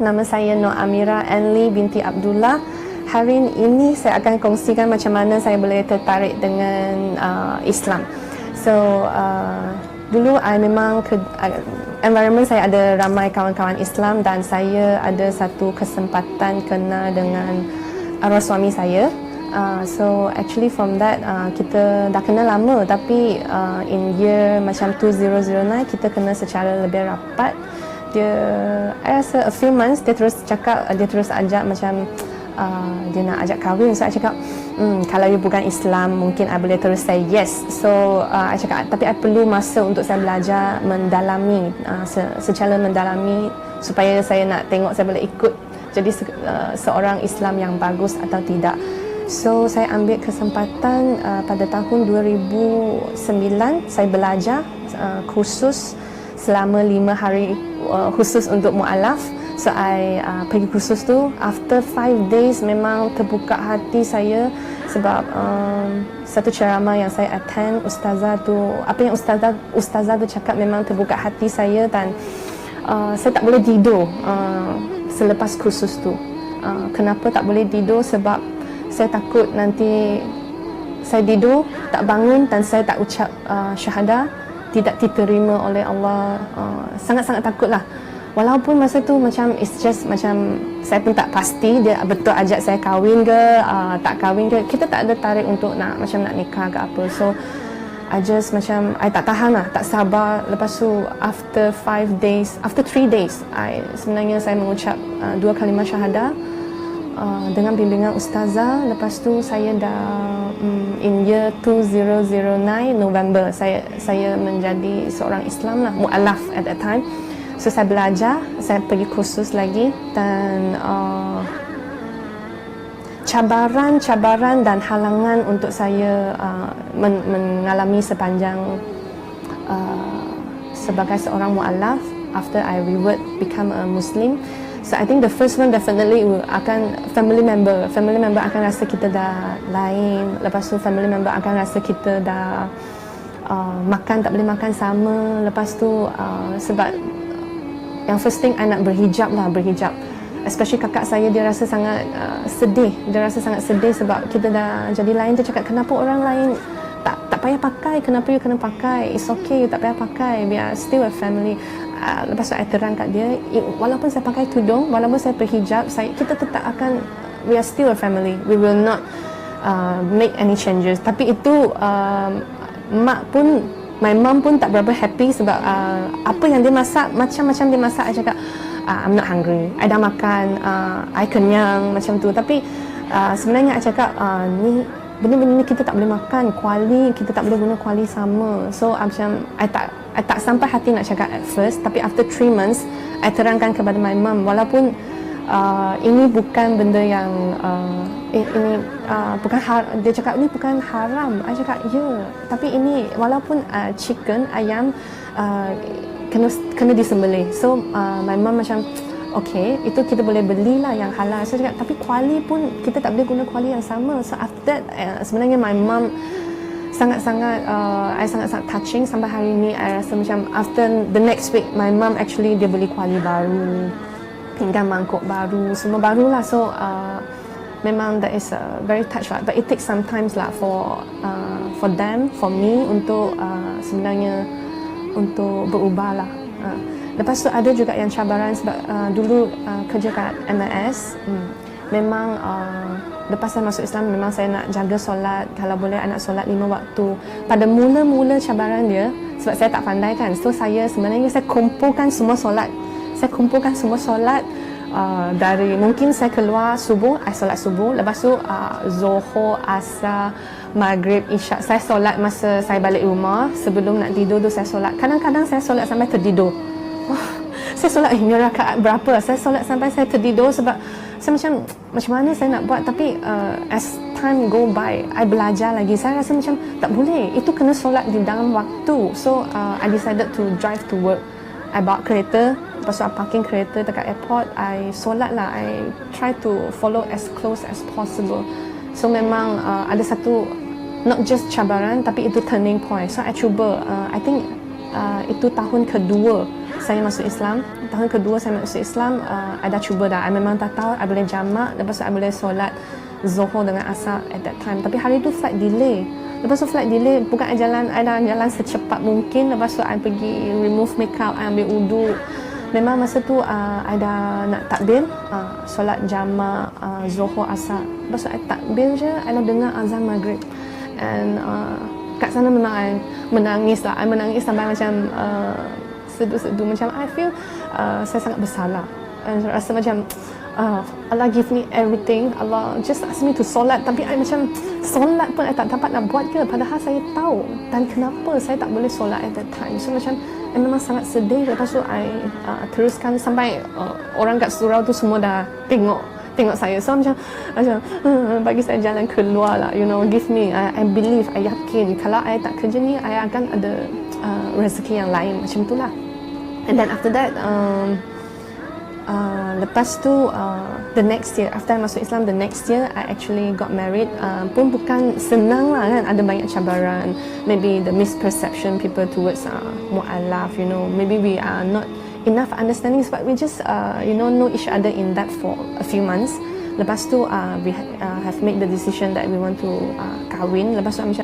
nama saya Nur Amira Anli binti Abdullah. Hari ini saya akan kongsikan macam mana saya boleh tertarik dengan Islam. So, dulu I memang environment saya ada ramai kawan-kawan Islam dan saya ada satu kesempatan kenal dengan arwah suami saya. So actually from that kita dah kenal lama, tapi in year macam 2009 kita kenal secara lebih rapat. Dia, I rasa a few months dia terus cakap, dia terus ajak macam dia nak ajak kahwin. So I cakap kalau you bukan Islam mungkin I boleh terus say yes. So I cakap tapi I perlu masa untuk saya belajar mendalami, secara mendalami supaya saya nak tengok saya boleh ikut jadi seorang Islam yang bagus atau tidak. So saya ambil kesempatan pada tahun 2009 saya belajar kursus selama 5 hari khusus untuk mu'alaf. So I pergi kursus tu. After 5 days memang terbuka hati saya sebab satu ceramah yang saya attend, ustazah tu, apa yang ustazah tu cakap memang terbuka hati saya dan saya tak boleh tidur selepas kursus tu. Kenapa tak boleh tidur? Sebab saya takut nanti saya tidur, tak bangun dan saya tak ucap syahadah, tidak diterima oleh Allah. Sangat-sangat takutlah. Walaupun masa tu macam it's just macam saya pun tak pasti dia betul ajak saya kahwin ke, tak kahwin ke. Kita tak ada tarik untuk nak macam nak nikah ke apa. So I just macam I tak tahan lah, tak sabar. Lepas tu after 3 days sebenarnya saya mengucap 2 kalimah syahadah dengan bimbingan ustazah. Lepas tu saya dah in year 2009 November saya menjadi seorang Islam lah, mu'alaf at that time. So saya belajar, saya pergi kursus lagi dan cabaran dan halangan untuk saya mengalami sepanjang sebagai seorang mu'alaf after I revert become a Muslim. So I think the first one definitely akan family member akan rasa kita dah lain. Lepas tu family member akan rasa kita dah makan tak boleh makan sama. Lepas tu sebab yang first thing I nak berhijab. Especially kakak saya, dia rasa sangat sedih. Dia rasa sangat sedih sebab kita dah jadi lain. Dia cakap kenapa orang lain tak payah pakai, kenapa you kena pakai? It's okay, you tak payah pakai. We are still a family. Lepas tu saya terang kat dia, walaupun saya pakai tudung, walaupun saya berhijab, kita tetap akan, we are still a family. We will not make any changes. Tapi itu my mom pun tak berapa happy sebab apa yang dia masak, macam-macam dia masak. I cakap I'm not hungry, I dah makan, I kenyang macam tu. Tapi sebenarnya I cakap ni benda-benda ni kita tak boleh makan, kuali kita tak boleh guna kuali sama. So macam I tak sampai hati nak cakap at first, tapi after 3 months I terangkan kepada my mom, walaupun ini bukan benda yang ini bukan dia cakap ni bukan haram. I cakap ya, tapi ini walaupun chicken, ayam kena disembelih. So my mom macam okay, itu kita boleh belilah yang halal. So cakap tapi kuali pun kita tak boleh guna kuali yang sama. So after that sebenarnya my mom sangat-sangat I sangat-sangat touching sampai hari ni. I rasa macam after the next week my mom actually dia beli kuali baru, pinggan mangkuk baru, semua barulah. So memang that is very touched lah. But it takes some times lah for them, for me untuk sebenarnya untuk berubah lah. Lepas tu ada juga yang cabaran sebab dulu kerja kat MAS. Memang lepas saya masuk Islam memang saya nak jaga solat, kalau boleh I nak solat 5 waktu. Pada mula-mula cabaran dia sebab saya tak pandai kan. So saya kumpulkan semua solat. Dari mungkin saya keluar subuh, I solat subuh. Lepas tu Zuhur, Asar, Maghrib, Isyak saya solat masa saya balik rumah. Sebelum nak tidur tu saya solat. Kadang-kadang saya solat sampai tertidur. Saya solat ini rakaat berapa? Saya solat sampai saya tertidur sebab saya macam mana saya nak buat. Tapi as time go by, I belajar lagi. Saya rasa macam tak boleh, itu kena solat di dalam waktu. So I decided to drive to work. I bawa kereta, lepas tu I parking kereta dekat airport. I solat lah. I try to follow as close as possible. So memang ada satu, not just cabaran, tapi itu turning point. So I cuba, I think itu tahun kedua saya masuk Islam. Tahun kedua saya masuk Islam, I dah cuba dah. I memang tak tahu I boleh jamak, lepas tu I boleh solat Zuhur dengan Asar at that time. Tapi hari tu flight delay. Lepas tu flight delay, bukan I dah jalan secepat mungkin. Lepas tu I pergi remove makeup, I ambil wudu. Memang masa tu I dah nak takbir, solat jamak Zuhur Asar. Lepas tu I takbir je, I dah dengar azan maghrib. And kat sana memang I menangis lah. I menangis sampai macam sedu-sedu, macam I feel saya sangat bersalah. I rasa macam Allah give me everything, Allah just ask me to solat, tapi I macam solat pun I tak dapat nak buat ke, padahal saya tahu dan kenapa saya tak boleh solat at that time. So macam I memang sangat sedih. Lepas tu I teruskan sampai orang kat surau tu semua dah tengok saya. So macam bagi saya jalan keluar lah, you know, give me, I believe, I yakin kalau I tak kerja ni, I akan ada rezeki yang lain, macam tu lah. And then after that, lepas tu the next year, after I masuk Islam, the next year I actually got married. Pun bukan senang lah kan, ada banyak cabaran. Maybe the misperception people towards mu'alaf, you know, maybe we are not enough understandings, but we just know each other in that for a few months. Lepas tu we have made the decision that we want to kahwin. Lepas tu macam